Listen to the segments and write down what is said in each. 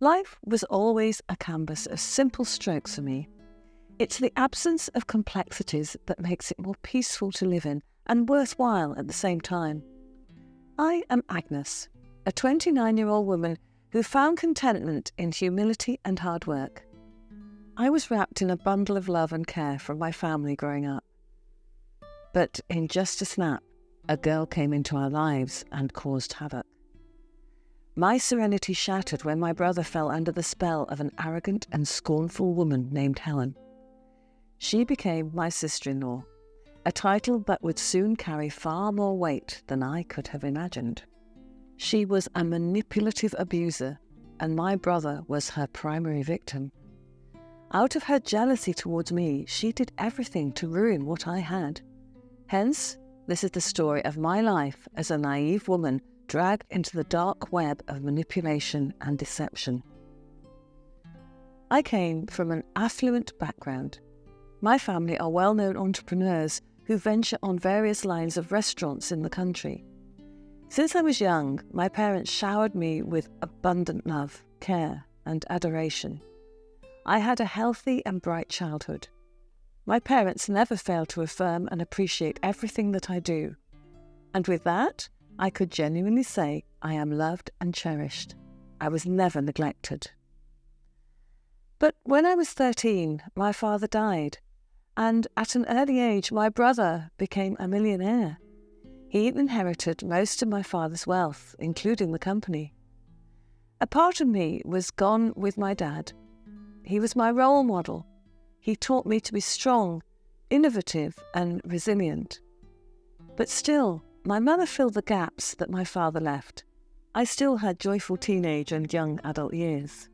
Life was always a canvas of simple strokes for me. It's the absence of complexities that makes it more peaceful to live in and worthwhile at the same time. I am Agnes, a 29-year-old woman who found contentment in humility and hard work. I was wrapped in a bundle of love and care from my family growing up. But in just a snap, a girl came into our lives and caused havoc. My serenity shattered when my brother fell under the spell of an arrogant and scornful woman named Helen. She became my sister-in-law, a title that would soon carry far more weight than I could have imagined. She was a manipulative abuser, and my brother was her primary victim. Out of her jealousy towards me, she did everything to ruin what I had. Hence, this is the story of my life as a naive woman dragged into the dark web of manipulation and deception. I came from an affluent background. My family are well-known entrepreneurs who venture on various lines of restaurants in the country. Since I was young, my parents showered me with abundant love, care, and adoration. I had a healthy and bright childhood. My parents never failed to affirm and appreciate everything that I do. And with that, I could genuinely say I am loved and cherished. I was never neglected. But when I was 13, my father died, and at an early age, my brother became a millionaire. He inherited most of my father's wealth, including the company. A part of me was gone with my dad. He was my role model. He taught me to be strong, innovative, and resilient. But still, my mother filled the gaps that my father left. I still had joyful teenage and young adult years.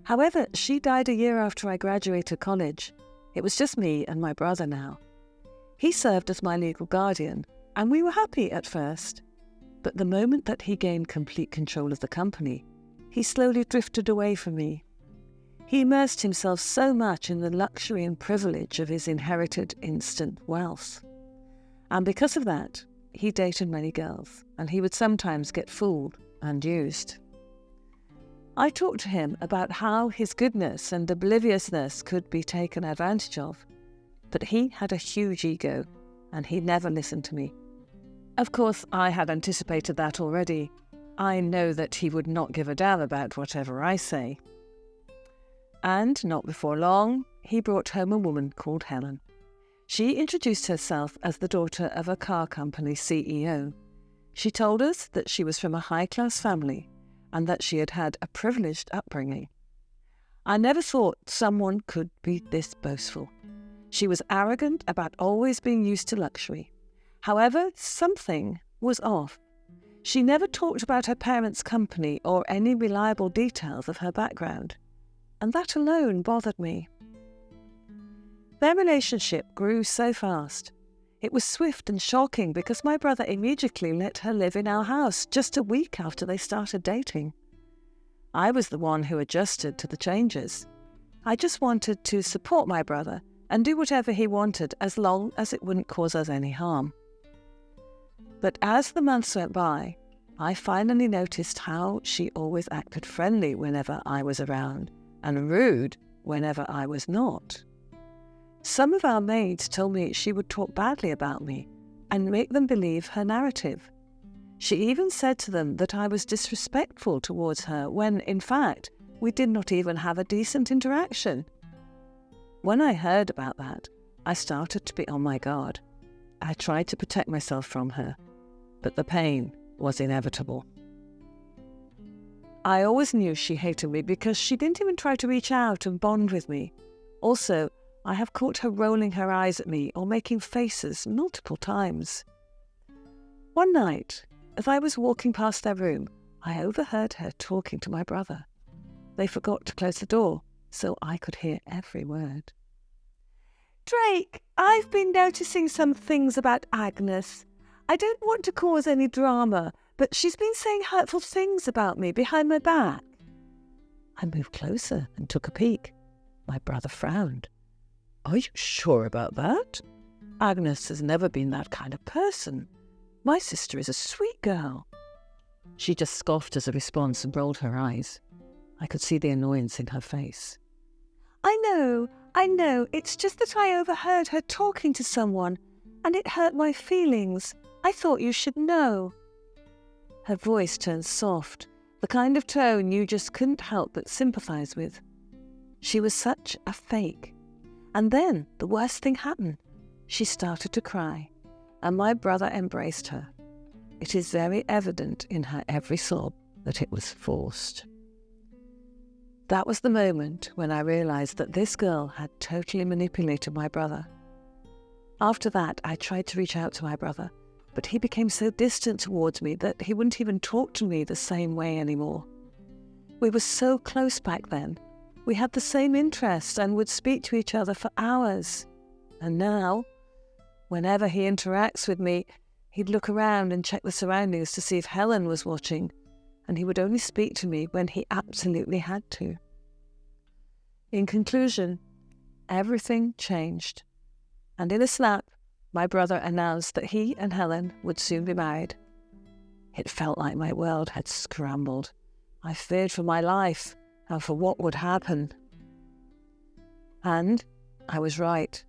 However, she died a year after I graduated college. It was just me and my brother now. He served as my legal guardian, and we were happy at first. But the moment that he gained complete control of the company, he slowly drifted away from me. He immersed himself so much in the luxury and privilege of his inherited instant wealth. And because of that, he dated many girls, and he would sometimes get fooled and used. I talked to him about how his goodness and obliviousness could be taken advantage of, but he had a huge ego, and he never listened to me. Of course, I had anticipated that already. I know that he would not give a damn about whatever I say. And not before long, he brought home a woman called Helen. She introduced herself as the daughter of a car company CEO. She told us that she was from a high-class family and that she had had a privileged upbringing. I never thought someone could be this boastful. She was arrogant about always being used to luxury. However, something was off. She never talked about her parents' company or any reliable details of her background, and that alone bothered me. Their relationship grew so fast. It was swift and shocking because my brother immediately let her live in our house just a week after they started dating. I was the one who adjusted to the changes. I just wanted to support my brother and do whatever he wanted as long as it wouldn't cause us any harm. But as the months went by, I finally noticed how she always acted friendly whenever I was around and rude whenever I was not. Some of our maids told me she would talk badly about me and make them believe her narrative. She even said to them that I was disrespectful towards her when, in fact, we did not even have a decent interaction. When I heard about that, I started to be on my guard. I tried to protect myself from her, but the pain was inevitable. I always knew she hated me because she didn't even try to reach out and bond with me. Also, I have caught her rolling her eyes at me or making faces multiple times. One night, as I was walking past their room, I overheard her talking to my brother. They forgot to close the door, so I could hear every word. "Drake, I've been noticing some things about Agnes. I don't want to cause any drama, but she's been saying hurtful things about me behind my back." I moved closer and took a peek. My brother frowned. "Are you sure about that? Agnes has never been that kind of person. My sister is a sweet girl." She just scoffed as a response and rolled her eyes. I could see the annoyance in her face. I know, it's just that I overheard her talking to someone, and it hurt my feelings. I thought you should know. Her voice turned soft, the kind of tone you just couldn't help but sympathise with. She was such a fake. And then the worst thing happened. She started to cry, and my brother embraced her. It is very evident in her every sob that it was forced. That was the moment when I realised that this girl had totally manipulated my brother. After that, I tried to reach out to my brother, but he became so distant towards me that he wouldn't even talk to me the same way anymore. We were so close back then. We had the same interests and would speak to each other for hours. And now, whenever he interacts with me, he'd look around and check the surroundings to see if Helen was watching, and he would only speak to me when he absolutely had to. In conclusion, everything changed, and in a snap, my brother announced that he and Helen would soon be married. It felt like my world had scrambled. I feared for my life and for what would happen. And I was right.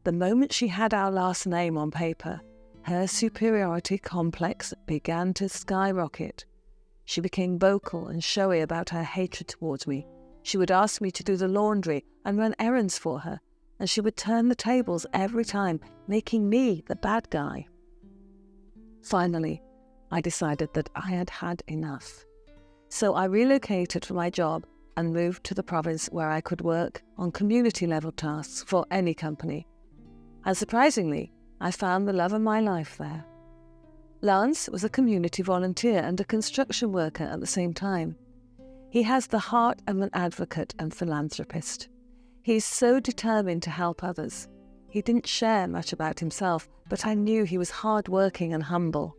The moment she had our last name on paper, her superiority complex began to skyrocket. She became vocal and showy about her hatred towards me. She would ask me to do the laundry and run errands for her, and she would turn the tables every time, making me the bad guy. Finally, I decided that I had had enough. So I relocated for my job and moved to the province where I could work on community-level tasks for any company. And surprisingly, I found the love of my life there. Lance was a community volunteer and a construction worker at the same time. He has the heart of an advocate and philanthropist. He is so determined to help others. He didn't share much about himself, but I knew he was hard-working and humble.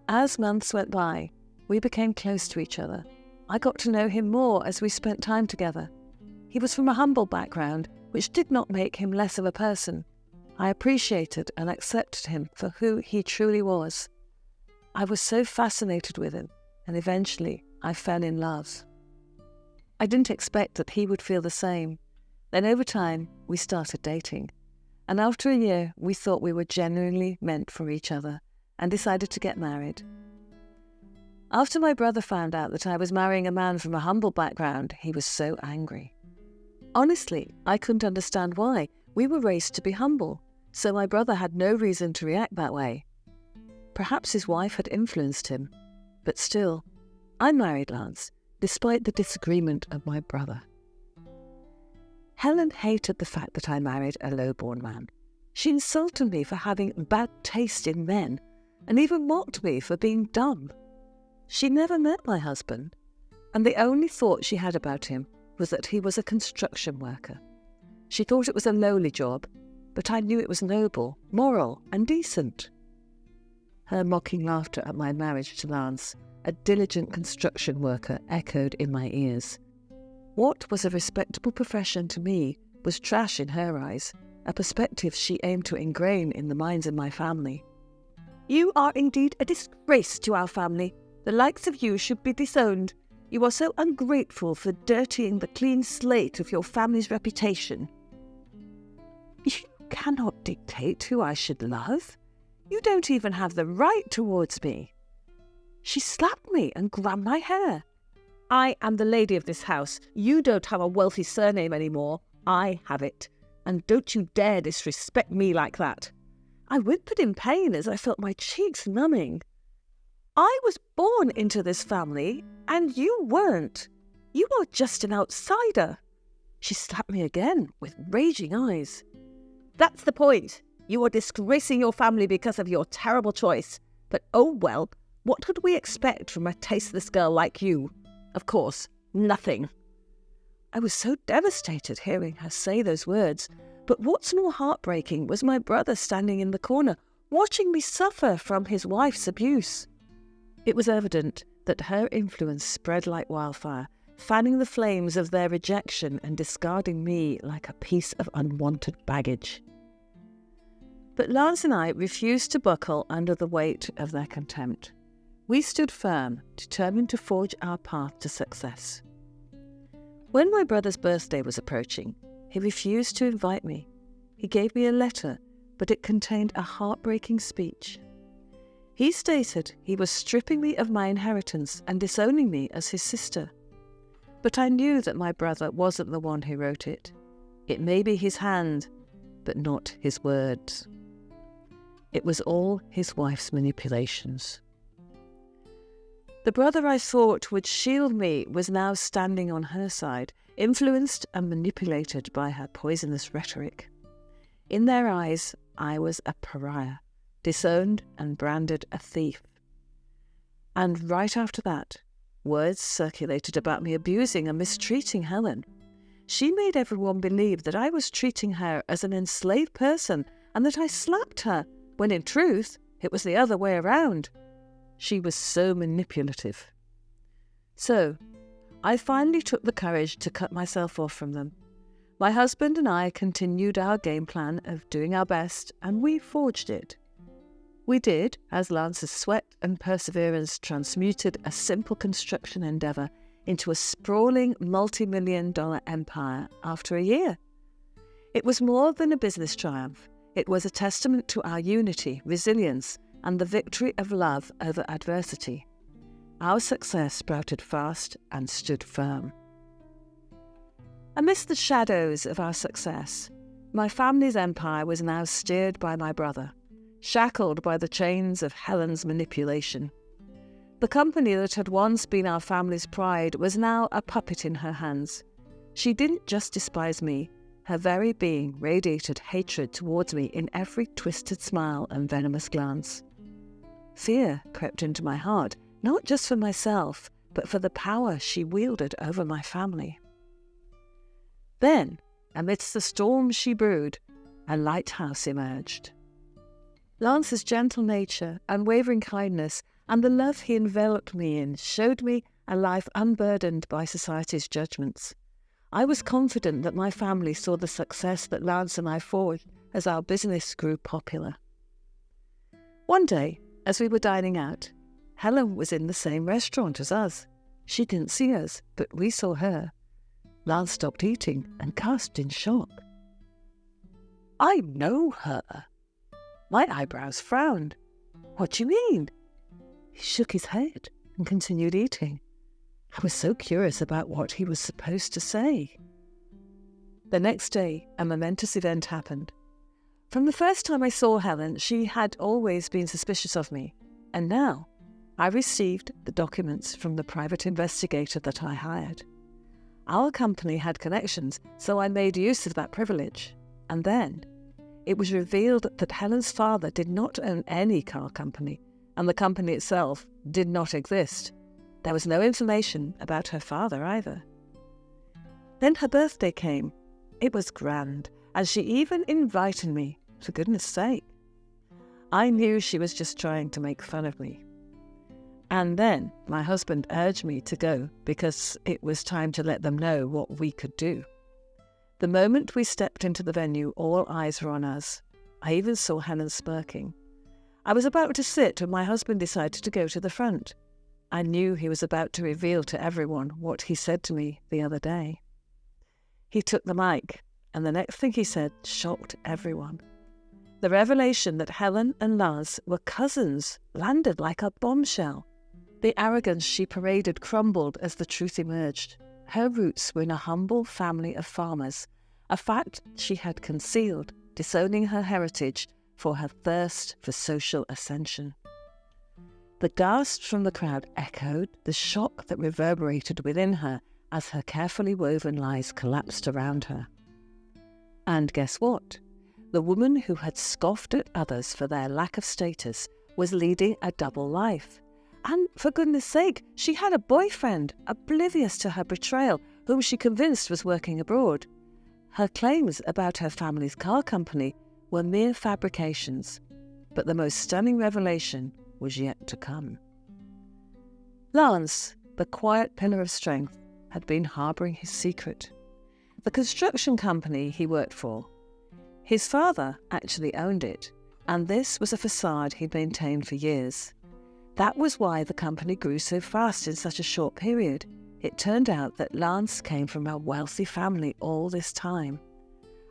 As months went by, we became close to each other. I got to know him more as we spent time together. He was from a humble background, which did not make him less of a person. I appreciated and accepted him for who he truly was. I was so fascinated with him, and eventually I fell in love. I didn't expect that he would feel the same. Then over time, we started dating. And after a year, we thought we were genuinely meant for each other and decided to get married. After my brother found out that I was marrying a man from a humble background, he was so angry. Honestly, I couldn't understand why. We were raised to be humble, so my brother had no reason to react that way. Perhaps his wife had influenced him, but still, I married Lance, despite the disagreement of my brother. Helen hated the fact that I married a low-born man. She insulted me for having bad taste in men, and even mocked me for being dumb. She never met my husband, and the only thought she had about him was that he was a construction worker. She thought it was a lowly job, but I knew it was noble, moral, and decent. Her mocking laughter at my marriage to Lance, a diligent construction worker, echoed in my ears. What was a respectable profession to me was trash in her eyes, a perspective she aimed to ingrain in the minds of my family. "You are indeed a disgrace to our family. The likes of you should be disowned. You are so ungrateful for dirtying the clean slate of your family's reputation." "You cannot dictate who I should love. You don't even have the right towards me." She slapped me and grabbed my hair. "I am the lady of this house. You don't have a wealthy surname anymore. I have it. And don't you dare disrespect me like that." I whimpered in pain as I felt my cheeks numbing. "I was born into this family, and you weren't. You are just an outsider." She slapped me again with raging eyes. "That's the point. You are disgracing your family because of your terrible choice. But oh well, what could we expect from a tasteless girl like you? Of course, nothing." I was so devastated hearing her say those words, but what's more heartbreaking was my brother standing in the corner, watching me suffer from his wife's abuse. It was evident that her influence spread like wildfire, fanning the flames of their rejection and discarding me like a piece of unwanted baggage. But Lance and I refused to buckle under the weight of their contempt. We stood firm, determined to forge our path to success. When my brother's birthday was approaching, he refused to invite me. He gave me a letter, but it contained a heartbreaking speech. He stated he was stripping me of my inheritance and disowning me as his sister. But I knew that my brother wasn't the one who wrote it. It may be his hand, but not his words. It was all his wife's manipulations. The brother I thought would shield me was now standing on her side, influenced and manipulated by her poisonous rhetoric. In their eyes, I was a pariah, disowned and branded a thief. And right after that, words circulated about me abusing and mistreating Helen. She made everyone believe that I was treating her as an enslaved person and that I slapped her, when in truth, it was the other way around. She was so manipulative. So, I finally took the courage to cut myself off from them. My husband and I continued our game plan of doing our best, and we forged it. We did, as Lance's sweat and perseverance transmuted a simple construction endeavour into a sprawling multi-million-dollar empire after a year. It was more than a business triumph. It was a testament to our unity, resilience, and the victory of love over adversity. Our success sprouted fast and stood firm. Amidst the shadows of our success, my family's empire was now steered by my brother, shackled by the chains of Helen's manipulation. The company that had once been our family's pride was now a puppet in her hands. She didn't just despise me, her very being radiated hatred towards me in every twisted smile and venomous glance. Fear crept into my heart, not just for myself, but for the power she wielded over my family. Then, amidst the storm she brewed, a lighthouse emerged. Lance's gentle nature, unwavering kindness, and the love he enveloped me in showed me a life unburdened by society's judgments. I was confident that my family saw the success that Lance and I forged as our business grew popular. One day, as we were dining out, Helen was in the same restaurant as us. She didn't see us, but we saw her. Lance stopped eating and gasped in shock. "I know her." My eyebrows frowned. "What do you mean?" He shook his head and continued eating. I was so curious about what he was supposed to say. The next day, a momentous event happened. From the first time I saw Helen, she had always been suspicious of me, and now I received the documents from the private investigator that I hired. Our company had connections, so I made use of that privilege. And then it was revealed that Helen's father did not own any car company, and the company itself did not exist. There was no information about her father either. Then her birthday came. It was grand, and she even invited me, for goodness sake. I knew she was just trying to make fun of me. And then my husband urged me to go because it was time to let them know what we could do. The moment we stepped into the venue, all eyes were on us. I even saw Helen smirking. I was about to sit when my husband decided to go to the front. I knew he was about to reveal to everyone what he said to me the other day. He took the mic, and the next thing he said shocked everyone. The revelation that Helen and Lars were cousins landed like a bombshell. The arrogance she paraded crumbled as the truth emerged. Her roots were in a humble family of farmers, a fact she had concealed, disowning her heritage for her thirst for social ascension. The gasps from the crowd echoed the shock that reverberated within her as her carefully woven lies collapsed around her. And guess what? The woman who had scoffed at others for their lack of status was leading a double life. And for goodness sake, she had a boyfriend, oblivious to her betrayal, whom she convinced was working abroad. Her claims about her family's car company were mere fabrications, but the most stunning revelation was yet to come. Lance, the quiet pillar of strength, had been harbouring his secret. The construction company he worked for. His father actually owned it, and this was a facade he'd maintained for years. That was why the company grew so fast in such a short period. It turned out that Lance came from a wealthy family all this time.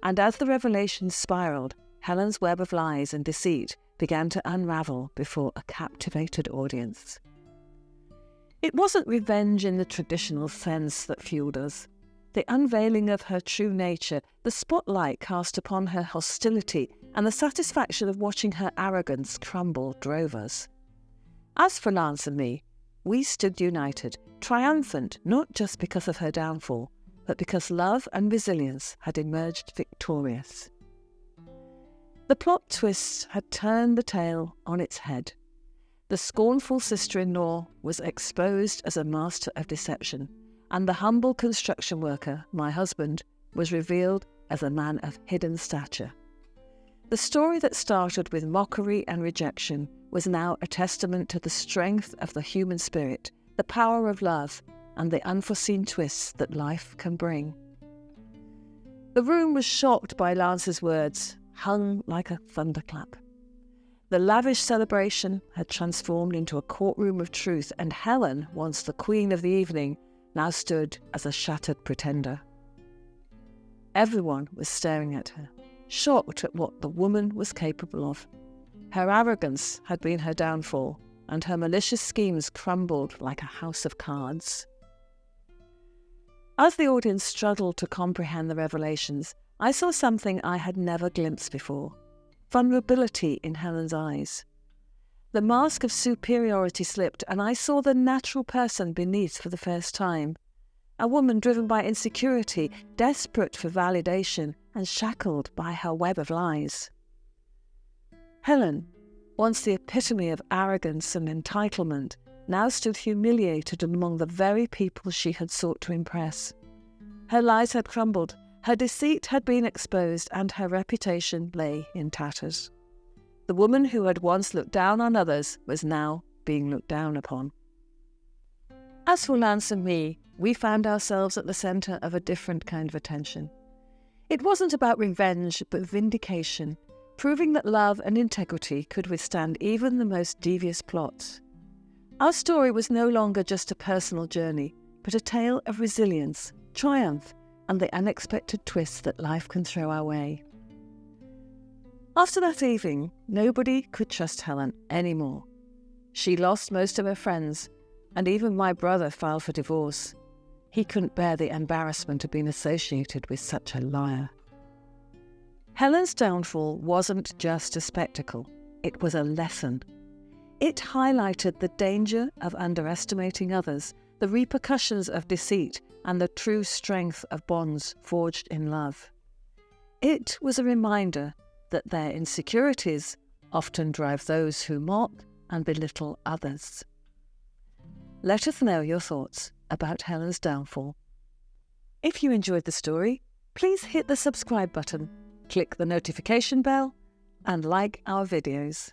And as the revelations spiraled, Helen's web of lies and deceit began to unravel before a captivated audience. It wasn't revenge in the traditional sense that fueled us. The unveiling of her true nature, the spotlight cast upon her hostility, and the satisfaction of watching her arrogance crumble drove us. As for Lance and me, we stood united, triumphant not just because of her downfall, but because love and resilience had emerged victorious. The plot twist had turned the tale on its head. The scornful sister-in-law was exposed as a master of deception, and the humble construction worker, my husband, was revealed as a man of hidden stature. The story that started with mockery and rejection was now a testament to the strength of the human spirit, the power of love, and the unforeseen twists that life can bring. The room was shocked by Lance's words, hung like a thunderclap. The lavish celebration had transformed into a courtroom of truth, and Helen, once the queen of the evening, now stood as a shattered pretender. Everyone was staring at her, shocked at what the woman was capable of. Her arrogance had been her downfall, and her malicious schemes crumbled like a house of cards. As the audience struggled to comprehend the revelations, I saw something I had never glimpsed before: vulnerability in Helen's eyes. The mask of superiority slipped, and I saw the natural person beneath for the first time. A woman driven by insecurity, desperate for validation, and shackled by her web of lies. Helen, once the epitome of arrogance and entitlement, now stood humiliated among the very people she had sought to impress. Her lies had crumbled, her deceit had been exposed, and her reputation lay in tatters. The woman who had once looked down on others was now being looked down upon. As for Lance and me, we found ourselves at the centre of a different kind of attention. It wasn't about revenge, but vindication, proving that love and integrity could withstand even the most devious plots. Our story was no longer just a personal journey, but a tale of resilience, triumph, and the unexpected twists that life can throw our way. After that evening, nobody could trust Helen anymore. She lost most of her friends, and even my brother filed for divorce. He couldn't bear the embarrassment of being associated with such a liar. Helen's downfall wasn't just a spectacle, it was a lesson. It highlighted the danger of underestimating others, the repercussions of deceit, and the true strength of bonds forged in love. It was a reminder that their insecurities often drive those who mock and belittle others. Let us know your thoughts about Helen's downfall. If you enjoyed the story, please hit the subscribe button, click the notification bell, and like our videos.